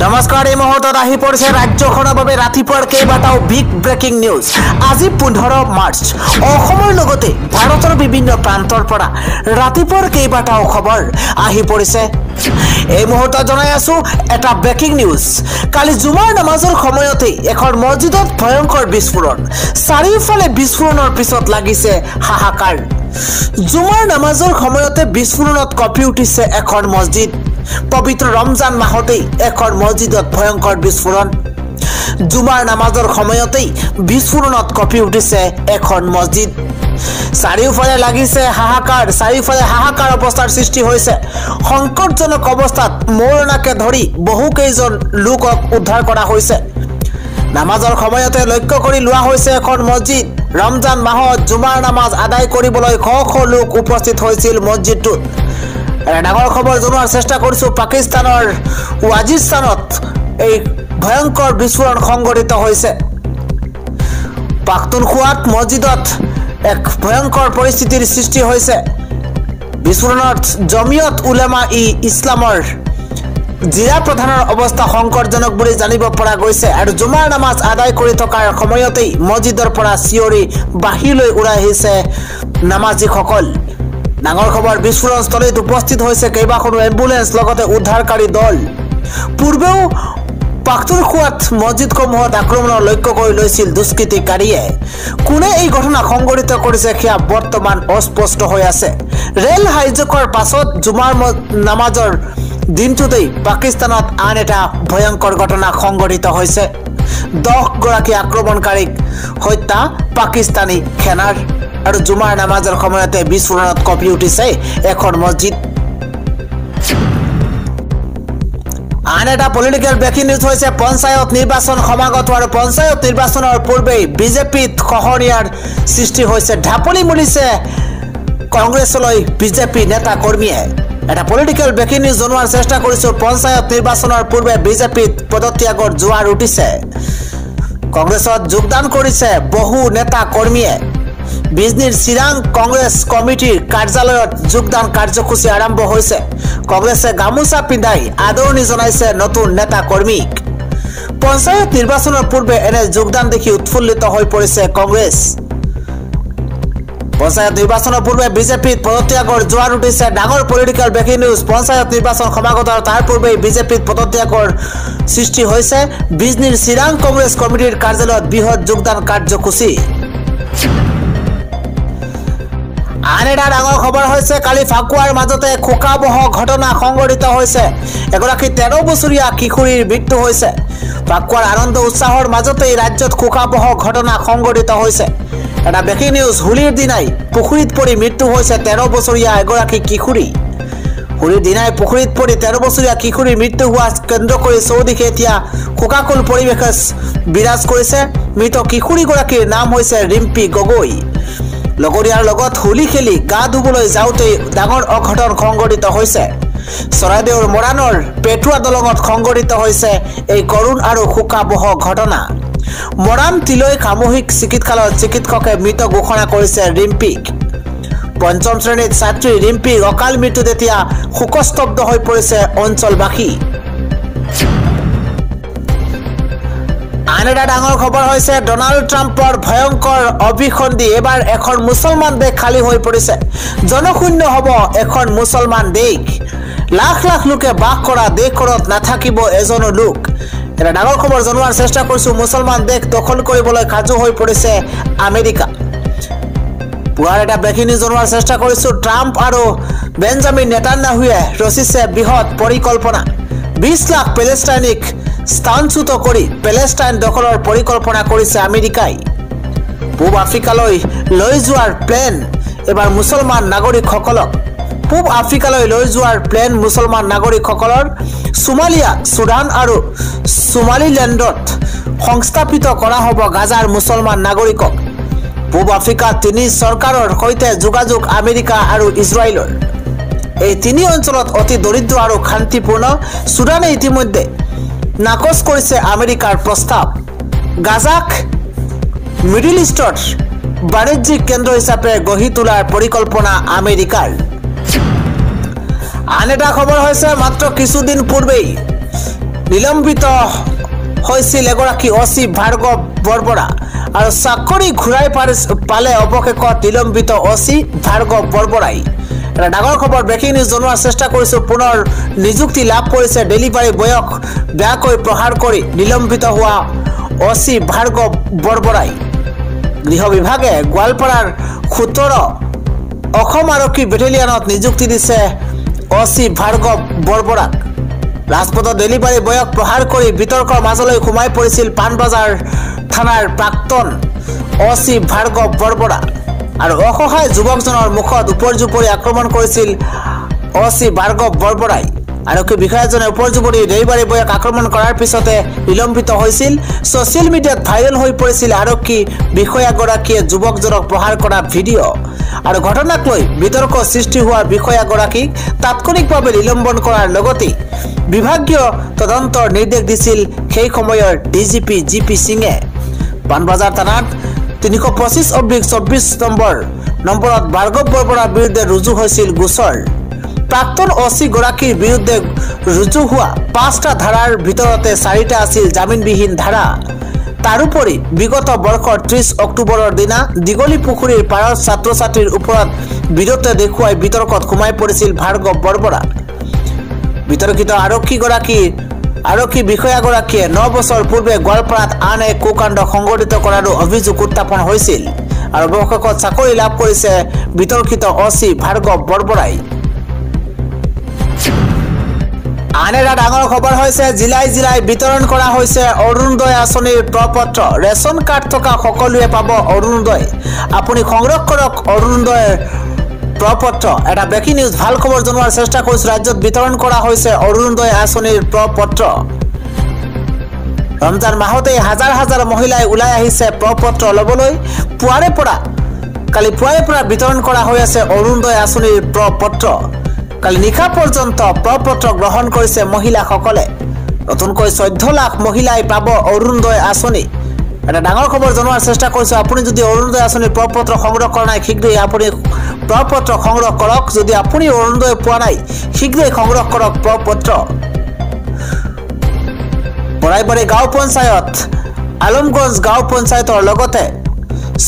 নমস্কাৰ এই মুহূৰ্তত আহি পৰিছে ৰাজ্যখনৰ বাবে ৰাতিপুৱাৰ কেইবাটাও বিগ ব্ৰেকিং নিউজ। আজি 15 মাৰ্চ অসমৰ লগতে ভাৰতৰ বিভিন্ন প্ৰান্তৰ পৰা ৰাতিপুৱাৰ কেইবাটাও খবৰ আহি পৰিছে। এই মুহূৰ্তত জনাই আছো এটা ব্ৰেকিং নিউজ। কালি জুমাৰ নামাজৰ সময়তে এখন মছজিদত ভয়ংকৰ বিস্ফোৰণ। চাৰিওফালে বিস্ফোৰণৰ পিছত লাগিছে হাহাকাৰ। জুমাৰ নামাজৰ সময়তে বিস্ফোৰণত কঁপি উঠিছে এখন মছজিদ। পবিত্ৰ ৰমজান মাহতেই এখন মছজিদত ভয়ংকৰ বিস্ফোৰণ। জুমাৰ নামাজৰ সময়তেই বিস্ফোৰণত কঁপি উঠিছে এখন মছজিদ। চাৰিওফালে লাগিছে হাহাকাৰ। চাৰিওফালে হাহাকাৰ অৱস্থাৰ সৃষ্টি হৈছে। সংকটজনক অৱস্থাত মৌলানাকে ধৰি বহুকেইজন লোকক উদ্ধাৰ কৰা হৈছে। নামাজৰ সময়তে লক্ষ্য কৰি লোৱা হৈছে এখন মছজিদ। ৰমজান মাহত জুমাৰ নামাজ আদায় কৰিবলৈ শ শ লোক উপস্থিত হৈছিল মছজিদটোত। ডাঙৰ খবৰ জনোৱাৰ চেষ্টা কৰিছোঁ। পাকিস্তানৰ ৱাজিস্তানত এই ভয়ংকৰ বিস্ফোৰণ সংঘটিত হৈছে। পাখতুনখোৱাত মছজিদত এক ভয়ংকৰ পৰিস্থিতিৰ সৃষ্টি হৈছে। বিস্ফোৰণত জমিয়ত উলেমা ইছলামৰ জিলা প্ৰধানৰ অৱস্থা সংকটজনক বুলি জানিব পৰা গৈছে। আৰু জুমাৰ নামাজ আদায় কৰি থকাৰ সময়তেই মছজিদৰ পৰা চিঞৰি বাহিৰলৈ ওলাই আহিছে নামাজীসকল। ডাঙৰ খবৰ, বিস্ফোৰণস্থলীত উপস্থিত হৈছে কেইবাখনো এম্বুলেন্স লগতে উদ্ধাৰকাৰী দল। পূৰ্বেও পাখতুনখোৱাত মছজিদসমূহত আক্ৰমণৰ লক্ষ্য কৰি লৈছিল দুষ্কৃতিকাৰীয়ে। কোনে এই ঘটনা সংঘটিত কৰিছে সেয়া বৰ্তমান অস্পষ্ট হৈ আছে। ৰেল হাইজেকৰ পাছত জুমাৰ নামাজৰ দিনটোতেই পাকিস্তানত আন এটা ভয়ংকৰ ঘটনা সংঘটিত হৈছে। 10 গৰাকী আক্ৰমণকাৰীক হত্যা পাকিস্তানী সেনাৰ। আৰু জুমাৰ নামাজৰ সময়তে বিস্ফোৰণত কঁপি উঠিছে এখন মছজিদ। আন এটা পলিটিকেল ব্ৰেকিং নিউজ হৈছে পঞ্চায়ত নিৰ্বাচন সমাগত আৰু পঞ্চায়ত নিৰ্বাচনৰ পূৰ্বেই বিজেপিত খহনীয়াৰ সৃষ্টি হৈছে। ঢাপলি মুলিছে কংগ্ৰেছলৈ বিজেপি নেতা কৰ্মীয়ে। এটা পলিটিকেল ব্ৰেকিং নিউজ জনোৱাৰ চেষ্টা কৰিছোঁ। পঞ্চায়ত নিৰ্বাচনৰ পূৰ্বে বিজেপিত পদত্যাগৰ জোৱাৰ উঠিছে। কংগ্ৰেছত যোগদান কৰিছে বহু নেতা কৰ্মীয়ে। বিজনীৰ চিৰাং কংগ্ৰেছ কমিটিৰ কাৰ্যালয়ত যোগদান কাৰ্যসূচী আৰম্ভ হৈছে। কংগ্ৰেছে গামোচা পিন্ধাই আদৰণি জনাইছে নতুন নেতা কৰ্মীক। পঞ্চায়ত নিৰ্বাচনৰ পূৰ্বে এনে যোগদান দেখি উৎফুল্লিত হৈ পৰিছে কংগ্ৰেছ। পঞ্চায়ত নিৰ্বাচনৰ পূৰ্বে বিজেপিত পদত্যাগৰ জোৱাৰ উঠিছে। ডাঙৰ পলিটিকেল ব্ৰেকিং নিউজ। পঞ্চায়ত নিৰ্বাচন সমাগত আৰু তাৰ পূৰ্বেই বিজেপিত পদত্যাগৰ সৃষ্টি হৈছে। বিজনীৰ চিৰাং কংগ্ৰেছ কমিটিৰ কাৰ্যালয়ত বৃহৎ যোগদান কাৰ্যসূচী। আন এটা ডাঙৰ খবৰ হৈছে কালি ফাকুৱাৰ মাজতে শোকাবহ ঘটনা সংঘটিত হৈছে। এগৰাকী 13 বছৰীয়া কিশোৰীৰ মৃত্যু হৈছে। ফাকুৱাৰ আনন্দ উৎসাহৰ মাজতেই ৰাজ্যত শোকাবহ ঘটনা সংঘটিত হৈছে। এটা ব্ৰেকিং নিউজ। হোলীৰ দিনাই পুখুৰীত পৰি মৃত্যু হৈছে 13 বছৰীয়া এগৰাকী কিশোৰী। হোলীৰ দিনাই পুখুৰীত পৰি 13 বছৰীয়া কিশোৰীৰ মৃত্যু হোৱা কেন্দ্ৰ কৰি চৌদিশে এতিয়া শোকাকুল পৰিৱেশ বিৰাজ কৰিছে। মৃত কিশোৰীগৰাকীৰ নাম হৈছে ৰিম্পী গগৈ। লগৰীয়াৰ লগত হোলী খেলি গা ধুবলৈ যাওঁতেই ডাঙৰ অঘটন সংঘটিত হৈছে। চৰাইদেউৰ মৰাণৰ পেটুৱা দলঙত সংঘটিত হৈছে এই কৰুণ আৰু শোকাবহ ঘটনা। মৰাণ তিলৈ সামূহিক চিকিৎসালয়ত চিকিৎসকে মৃত ঘোষণা কৰিছে ৰিম্পীক। 5ম শ্ৰেণীত ছাত্ৰী ৰিম্পীৰ অকাল মৃত্যুত এতিয়া শোকস্তব্ধ হৈ পৰিছে অঞ্চলবাসী। আন এটা ডাঙৰ খবৰ হৈছে ডনাল্ড ট্ৰাম্পৰ ভয়ংকৰ অভিসন্ধি। এবাৰ এখন মুছলমান দেশ খালী হৈ পৰিছে। জনশূন্য হ'ব এখন মুছলমান দেশ। লাখ লাখ লোকে বাস কৰা দেশখনত নাথাকিব এজনো লোক। এটা ডাঙৰ খবৰ জনোৱাৰ চেষ্টা কৰিছোঁ। মুছলমান দেশ দখল কৰিবলৈ সাজু হৈ পৰিছে আমেৰিকা। পুৱাৰ এটা ব্ৰেকিং নিউজ জনোৱাৰ চেষ্টা কৰিছোঁ। ট্ৰাম্প আৰু বেঞ্জামিন নেতান্যাহুৱে ৰচিছে বৃহৎ পৰিকল্পনা। 20 লাখ পেলেষ্টাইনিক স্থানচ্যুত কৰি পেলেষ্টাইন দখলৰ পৰিকল্পনা কৰিছে আমেৰিকাই। পূব আফ্ৰিকালৈ লৈ যোৱাৰ প্লেন এবাৰ মুছলমান নাগৰিকসকলক। পূব আফ্ৰিকালৈ লৈ যোৱাৰ প্লেন মুছলমান নাগৰিকসকলৰ। সোমালিয়া, চুডান আৰু সোমালিলেণ্ডত সংস্থাপিত কৰা হ'ব গাজাৰ মুছলমান নাগৰিকক। পূব আফ্ৰিকাত 3 চৰকাৰৰ সৈতে যোগাযোগ আমেৰিকা আৰু ইজৰাইলৰ। এই 3 অঞ্চলত অতি দৰিদ্ৰ আৰু শান্তিপূৰ্ণ। চুডানে ইতিমধ্যে নাকচ কৰিছে আমেৰিকাৰ প্ৰস্তাৱ। গাজাক মিডিল ইষ্টৰ বাণিজ্যিক কেন্দ্ৰ হিচাপে গঢ়ি তোলাৰ পৰিকল্পনা আমেৰিকাৰ। আন এটা খবৰ হৈছে মাত্ৰ কিছুদিন পূৰ্বেই নিলম্বিত হৈছিল এগৰাকী অচি ভাৰ্গৱ বৰবৰা আৰু চাকৰি ঘূৰাই পালে অৱশেষত নিলম্বিত অচি ভাৰ্গৱ বৰবৰাই এটা ডাঙৰ খবৰ ব্ৰেকিং নিউজ জনোৱাৰ চেষ্টা কৰিছো পুনৰ নিযুক্তি লাভ কৰিছে ডেলিভাৰী বয়ক বেয়াকৈ প্ৰহাৰ কৰি নিলম্বিত হোৱা অচি ভাৰ্গৱ বৰবৰাই গৃহ বিভাগে গোৱালপাৰাৰ 17 অসম আৰক্ষী বেটেলিয়নত নিযুক্তি দিছে অচি ভাৰ্গৱ বৰবৰাক ৰাজপথত ডেলিভাৰী বয়ক প্ৰহাৰ কৰি বিতৰ্কৰ মাজলৈ সোমাই পৰিছিল পাণবজাৰ থানাৰ প্ৰাক্তন অচি ভাৰ্গৱ বৰবৰা আৰু অসহায় যুৱকজনৰ মুখত উপৰজুপৰি আক্ৰমণ কৰিছিল অচি ভাৰ্গৱ বৰবৰাই আৰক্ষী বিষয়াজনে উপৰজুপৰি ডেলিভাৰী বয়ক আক্ৰমণ কৰাৰ পিছতে নিলম্বিত হৈছিল ছ'চিয়েল মিডিয়াত ভাইৰেল হৈ পৰিছিল আৰক্ষী বিষয়াগৰাকীয়ে যুৱকজনক প্ৰহাৰ কৰা ভিডিঅ' আৰু ঘটনাক লৈ বিতৰ্ক সৃষ্টি হোৱা বিষয়াগৰাকীক তাৎক্ষণিকভাৱে নিলম্বন কৰাৰ লগতে বিভাগীয় তদন্তৰ নিৰ্দেশ দিছিল সেই সময়ৰ ডিজিপি জিপি সিঙে পাণবজাৰ থানাত 325/24 নম্বৰত ভাৰ্গৱ বৰবৰাৰ বিৰুদ্ধে ৰুজু হৈছিল গোচৰ প্ৰাক্তন অচি গৰাকীৰ বিৰুদ্ধে ৰুজু হোৱা 5টা ধাৰাৰ ভিতৰতে 4টা আছিল জামিনবিহীন ধাৰা তাৰোপৰি বিগত বৰ্ষৰ 30 অক্টোবৰৰ দিনা দিগলী পুখুৰীৰ পাৰত ছাত্ৰ ছাত্ৰীৰ ওপৰত বিৰোধে দেখুৱাই বিতৰ্কত সোমাই পৰিছিল ভাৰ্গৱ বৰবৰা বিতৰ্কিত আৰক্ষী বিষয়াগৰাকীয়ে 9 বছৰ পূৰ্বে গোৱালপাৰাত আন এক কুকাণ্ড সংঘটিত কৰাৰো অভিযোগ উত্থাপন হৈছিল আৰু অৱশেষত চাকৰি লাভ কৰিছে বিতৰ্কিত অচি ভাৰ্গৱ বৰবৰাই আন এটা ডাঙৰ খবৰ হৈছে জিলাই বিতৰণ কৰা হৈছে অৰুণোদয় আঁচনিৰ প্ৰপত্ৰ ৰেচন কাৰ্ড থকা সকলোৱে পাব অৰুণোদয় আপুনি সংগ্ৰহ কৰক অৰুণোদয়ৰ প্ৰপত্ৰ এটা ব্ৰেকিং নিউজ ভাল খবৰ জনোৱাৰ চেষ্টা কৰিছো ৰাজ্যত বিতৰণ কৰা হৈছে অৰুণোদয় আঁচনিৰ প্ৰপত্ৰ ৰমজান মাহতে হাজাৰ মহিলাই ওলাই আহিছে প্ৰপত্ৰ লবলৈ কালি পুৱাৰে পৰা বিতৰণ কৰা হৈ আছে অৰুণোদয় আঁচনিৰ প্ৰপত্ৰ কালি নিশা পৰ্যন্ত প্ৰপত্ৰ গ্ৰহণ কৰিছে মহিলাসকলে নতুনকৈ 14 লাখ মহিলাই পাব অৰুণোদয় আঁচনি এটা ডাঙৰ খবৰ জনোৱাৰ চেষ্টা কৰিছো আপুনি যদি অৰুণোদয় আঁচনিৰ প্ৰপত্ৰ সংগ্ৰহ কৰা নাই শীঘ্ৰেই আপুনি প্ৰপত্ৰ সংগ্ৰহ কৰক যদি আপুনি অৰুণোদয় পোৱা নাই শীঘ্ৰেই সংগ্ৰহ কৰক প্ৰপত্ৰ বৰাইবাৰী গাঁও পঞ্চায়ত আলমগঞ্জ গাঁও পঞ্চায়তৰ লগতে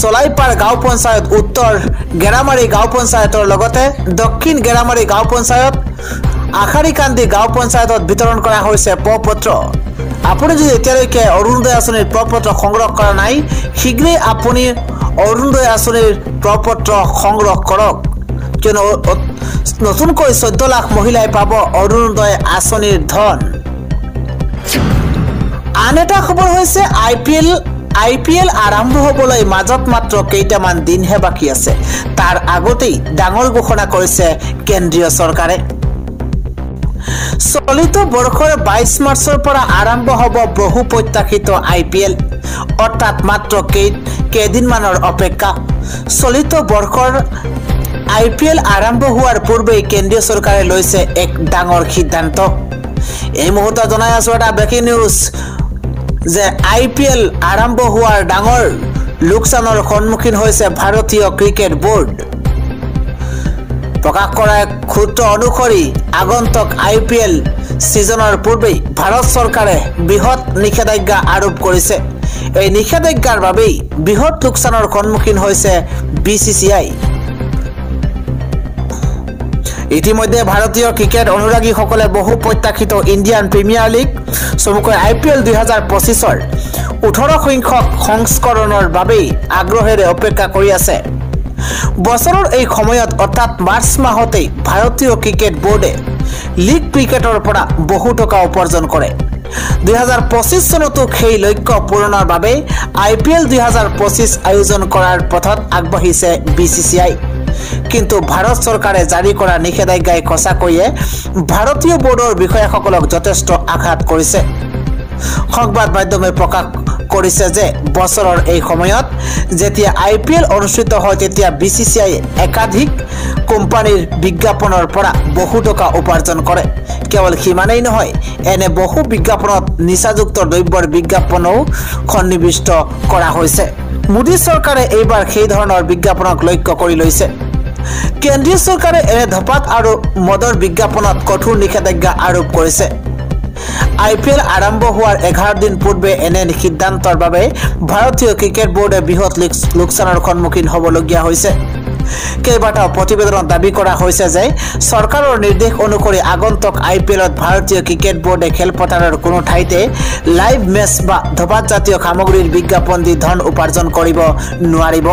চলাইপাৰ গাঁও পঞ্চায়ত উত্তৰ গেৰামাৰী গাঁও পঞ্চায়তৰ লগতে দক্ষিণ গেৰামাৰী গাঁও পঞ্চায়ত আখাৰীকান্দি গাঁও পঞ্চায়তত বিতৰণ কৰা হৈছে প্ৰপত্ৰ আপুনি যদি এতিয়ালৈকে অৰুণোদয় আঁচনিৰ প্ৰপত্ৰ সংগ্ৰহ কৰা নাই শীঘ্ৰেই আপুনি অৰুণোদয় আঁচনিৰ প্ৰপত্ৰ সংগ্ৰহ কৰক কিয়নো নতুনকৈ 14 লাখ মহিলাই পাব অৰুণোদয় আঁচনিৰ ধন আন এটা খবৰ হৈছে IPL আৰম্ভ হ'বলৈ মাজত মাত্ৰ কেইটামান দিনহে বাকী আছে তাৰ আগতেই ডাঙৰ ঘোষণা কৰিছে কেন্দ্ৰীয় চৰকাৰে চলিত বৰ্ষৰ 22 মাৰ্চৰ পৰা আৰম্ভ হ'ব বহু প্ৰত্যাশিত IPL অৰ্থাৎ মাত্ৰ কেইদিনমানৰ অপেক্ষা চলিত বৰ্ষৰ IPL আৰম্ভ হোৱাৰ পূৰ্বেই কেন্দ্ৰীয় চৰকাৰে লৈছে এক ডাঙৰ সিদ্ধান্ত এই মুহূৰ্তত জনাই আছো এটা ব্ৰেকিং নিউজ যে IPL আৰম্ভ হোৱাৰ ডাঙৰ লোকচানৰ সন্মুখীন হৈছে ভাৰতীয় ক্ৰিকেট বোৰ্ড প্ৰকাশ কৰা সূত্ৰ অনুসৰি আগন্তুক IPL সিজনৰ পূৰ্বে ভাৰত চৰকাৰে বৃহৎ নিষেধাজ্ঞা আৰোপ কৰিছে এই নিষেধাজ্ঞাৰ বাবে বৃহৎ লোকচানৰ সন্মুখীন হৈছে BCCI ইতিমধ্যে ভাৰতীয় ক্ৰিকেট অনুৰাগীসকলে বহু প্ৰত্যাশিত ইণ্ডিয়ান প্ৰিমিয়াৰ লীগ চমুকৈ IPL 2025ৰ 18 সংখ্যক সংস্কৰণৰ বাবে আগ্ৰহেৰে অপেক্ষা কৰি আছে বছৰৰ এই সময়ত অৰ্থাৎ মাৰ্চ মাহতে ভাৰতীয় ক্ৰিকেট বোৰ্ডে লীগ ক্ৰিকেটৰ পৰা বহু টকা উপাৰ্জন কৰে 2025 চনতো সেই লক্ষ্য পূৰণৰ বাবে IPL 2025 আয়োজন কৰাৰ পথত আগবাঢ়িছে BCCI কিন্তু ভাৰত চৰকাৰে জাৰি কৰা নিষেধাজ্ঞাই কচাকৈয়ে ভাৰতীয় বোৰ্ডৰ বিষয়াসকলক যথেষ্ট আঘাত কৰিছে সংবাদ মাধ্যমে প্ৰকাশ কৰিছে যে বছৰৰ এই সময়ত যেতিয়া IPL অনুষ্ঠিত হয় তেতিয়া BCCI একাধিক কোম্পানীৰ বিজ্ঞাপনৰ পৰা বহু টকা উপাৰ্জন কৰে কেৱল সিমানেই নহয় এনে বহু বিজ্ঞাপনত নিচাযুক্ত দ্ৰব্যৰ বিজ্ঞাপনও সন্নিৱিষ্ট কৰা হৈছে মোদী চৰকাৰে এইবাৰ সেই ধৰণৰ বিজ্ঞাপনক লক্ষ্য কৰি লৈছে কেন্দ্ৰীয় চৰকাৰে এনে ধপাত আৰু মদৰ বিজ্ঞাপনত কঠোৰ নিষেধাজ্ঞা আৰোপ কৰিছে IPL আৰম্ভ হোৱাৰ 11 দিন পূৰ্বে এনে সিদ্ধান্তৰ বাবে ভাৰতীয় ক্ৰিকেট বোৰ্ডে বৃহৎ লোকচানৰ সন্মুখীন হ'বলগীয়া হৈছে। কেইবাটাও প্ৰতিবেদনত দাবী কৰা হৈছে যে চৰকাৰৰ নিৰ্দেশ অনুসৰি আগন্তুক IPLত ভাৰতীয় ক্ৰিকেট বোৰ্ডে খেলপথাৰৰ কোনো ঠাইতে লাইভ মেচ বা ধোপাত জাতীয় সামগ্ৰীৰ বিজ্ঞাপন দি ধন উপাৰ্জন কৰিব নোৱাৰিব।